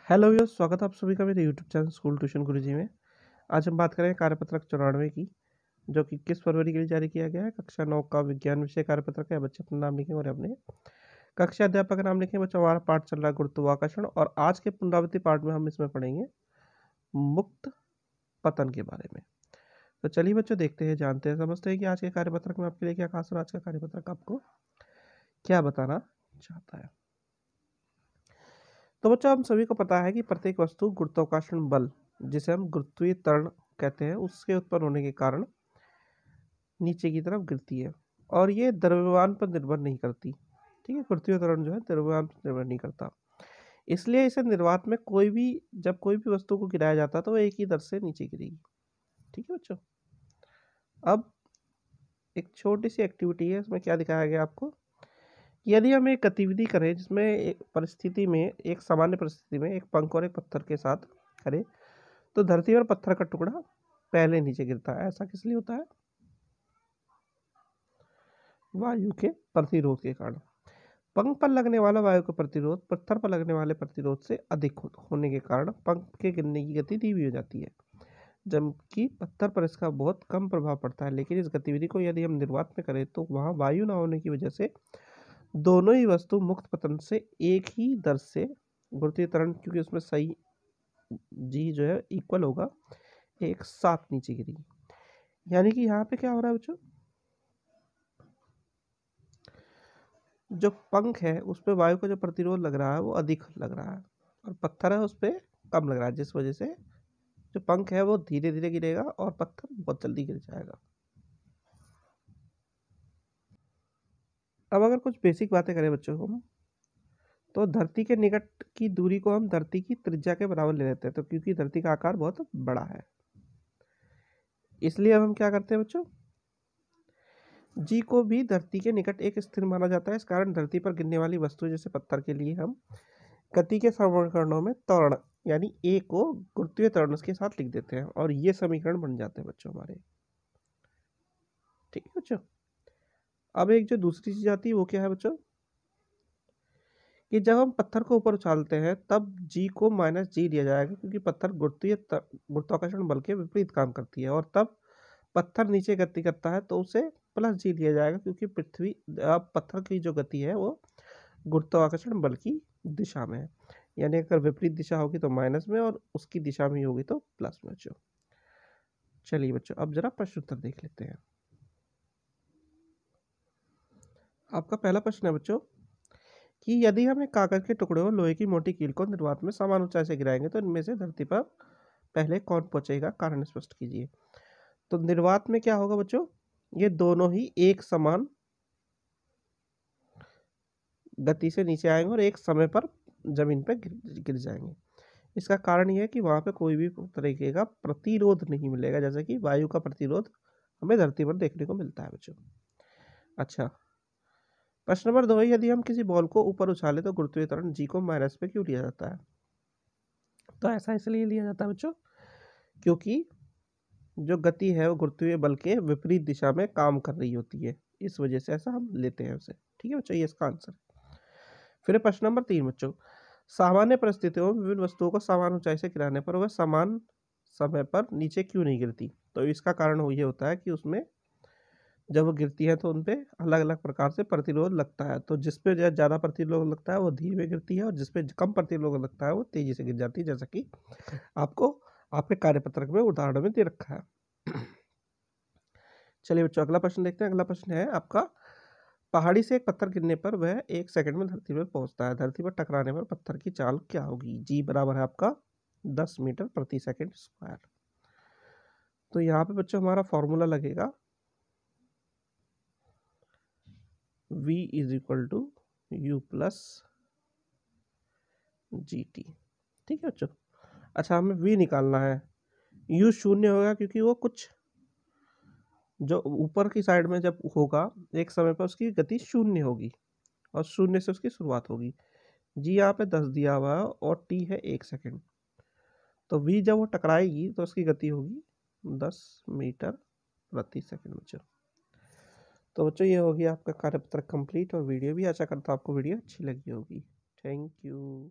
Hello viewers, स्वागत है आप सभी का मेरे यूट्यूब चैनल स्कूल ट्यूशन गुरुजी में। आज हम बात करेंगे कार्यपत्रक 94 की, जो कि 21 फरवरी के लिए जारी किया गया है। कक्षा 9 का विज्ञान विषय कार्यपत्रक है। बच्चे अपना नाम लिखेंगे और अपने कक्षा अध्यापक का नाम लिखेंगे। बच्चों, हमारा पाठ चल रहा है गुरुत्वाकर्षण, और आज के पुनरावृत्ति पाठ में हम इसमें पढ़ेंगे मुक्त पतन के बारे में। तो चलिए बच्चों, देखते हैं, जानते हैं, समझते हैं कि आज के कार्यपत्रक में आपके लिए क्या खास और आज का कार्यपत्रक आपको क्या बताना चाहता है। तो बच्चों, हम सभी को पता है कि प्रत्येक वस्तु गुरुत्वाकर्षण बल, जिसे हम गुरुत्वीय त्वरण कहते हैं, उसके उत्पन्न होने के कारण नीचे की तरफ गिरती है, और ये द्रव्यमान पर निर्भर नहीं करती। ठीक है, गुरुत्वीय त्वरण जो है द्रव्यमान पर निर्भर नहीं करता, इसलिए इसे निर्वात में जब कोई भी वस्तु को गिराया जाता है तो वो एक ही दर से नीचे गिरेगी। ठीक है बच्चों, अब एक छोटी सी एक्टिविटी है, इसमें क्या दिखाया गया आपको। यदि हम एक गतिविधि करें जिसमें एक सामान्य परिस्थिति में एक पंख और एक पत्थर के साथ करें, तो धरती पर पत्थर का टुकड़ा पहले नीचे गिरता है। ऐसा किस लिए होता है? वायु के प्रतिरोध के कारण। पंख पर लगने वाला वायु का प्रतिरोध पत्थर पर लगने वाले प्रतिरोध से अधिक होने के कारण पंख के गिरने की गति धीमी हो जाती है, जबकि पत्थर पर इसका बहुत कम प्रभाव पड़ता है। लेकिन इस गतिविधि को यदि हम निर्वात में करें तो वहां वायु न होने की वजह से दोनों ही वस्तु मुक्त पतन से एक ही दर से गुरुत्वीय त्वरण, क्योंकि उसमें सही जी जो है इक्वल होगा, एक साथ नीचे गिरेगी। यानी कि यहाँ पे क्या हो रहा है बच्चों, जो पंख है उस पर वायु का जो प्रतिरोध लग रहा है वो अधिक लग रहा है, और पत्थर है उस पर कम लग रहा है, जिस वजह से जो पंख है वो धीरे धीरे गिरेगा और पत्थर बहुत जल्दी गिर जाएगा। अब अगर कुछ बेसिक बातें करें बच्चों हम, तो धरती के निकट की दूरी को हम धरती की त्रिज्या के बराबर ले लेते हैं, तो क्योंकि धरती का आकार बहुत बड़ा है, इसलिए अब हम क्या करते हैं बच्चों, जी को भी धरती के निकट एक स्थिर माना जाता है। इस कारण धरती पर गिरने वाली वस्तु जैसे पत्थर के लिए हम गति के समीकरणों में त्वरण यानी ए को गुरुत्वीय त्वरण के साथ लिख देते हैं, और ये समीकरण बन जाते हैं बच्चों हमारे। ठीक है बच्चों, अब एक जो दूसरी चीज आती है वो क्या है बच्चों, कि जब हम पत्थर को ऊपर उछालते हैं तब जी को माइनस जी दिया जाएगा, क्योंकि पत्थर गुरुत्वाकर्षण बल के विपरीत काम करती है, और तब पत्थर नीचे गति करता है तो उसे प्लस जी दिया जाएगा, क्योंकि पत्थर की जो गति है वो गुरुत्वाकर्षण बल की दिशा में है। यानी अगर विपरीत दिशा होगी तो माइनस में, और उसकी दिशा में होगी तो प्लस में बच्चों। चलिए बच्चों, अब जरा प्रश्न उत्तर देख लेते हैं। आपका पहला प्रश्न है बच्चों कि यदि हम एक कागज के टुकड़े और लोहे की मोटी कील को निर्वात में समान ऊंचाई से गिराएंगे तो इनमें से धरती पर पहले कौन पहुंचेगा, कारण स्पष्ट कीजिए। तो निर्वात में क्या होगा बच्चों, ये दोनों ही एक समान गति से नीचे आएंगे और एक समय पर जमीन पर गिर जाएंगे। इसका कारण यह है कि वहां पे कोई भी तरीके का प्रतिरोध नहीं मिलेगा, जैसे कि वायु का प्रतिरोध हमें धरती पर देखने को मिलता है बच्चों। अच्छा, प्रश्न नंबर 2, यदि हम किसी बॉल को ऊपर उछाले तो गुरुत्वीय त्वरण जी को माइनस पे क्यों लिया जाता है। तो ऐसा इसलिए लिया जाता है बच्चों, क्योंकि जो गति है वो गुरुत्वीय बल के विपरीत दिशा में काम कर रही होती है, इस वजह से ऐसा हम लेते हैं उसे। ठीक है बच्चों, ये इसका आंसर। फिर प्रश्न नंबर 3 बच्चों, सामान्य परिस्थितियों में विभिन्न वस्तुओं को समान ऊंचाई से गिराने पर वह समान समय पर नीचे क्यों नहीं गिरती। तो इसका कारण ये होता है कि उसमें जब वो गिरती है तो उनपे अलग अलग प्रकार से प्रतिरोध लगता है, तो जिसपे ज़्यादा प्रतिरोध लगता है वो धीरे गिरती है, और जिसपे कम प्रतिरोध लगता है वो तेजी से गिर जाती है, जैसा कि आपको आपके कार्यपत्रक में उदाहरण में दे रखा है। चलिए बच्चों, अगला प्रश्न देखते हैं। अगला प्रश्न है आपका, पहाड़ी से एक पत्थर गिरने पर वह 1 सेकंड में धरती पर पहुंचता है, धरती पर टकराने पर पत्थर की चाल क्या होगी। जी बराबर है आपका 10 मीटर प्रति सेकंड स्क्वायर। तो यहाँ पे बच्चों हमारा फॉर्मूला लगेगा v is equal to u plus g t. ठीक है बच्चों, अच्छा हमें v निकालना है, u शून्य होगा क्योंकि वो कुछ जो ऊपर की साइड में जब होगा एक समय पर उसकी गति शून्य होगी, और शून्य से उसकी शुरुआत होगी। जी यहाँ पे 10 दिया हुआ है और टी है 1 सेकंड, तो v जब वो टकराएगी तो उसकी गति होगी 10 मीटर प्रति सेकंड बच्चों। तो बच्चों ये होगी आपका कार्यपत्र कंप्लीट, और वीडियो भी, आशा करता हूँ आपको वीडियो अच्छी लगी होगी। Thank you.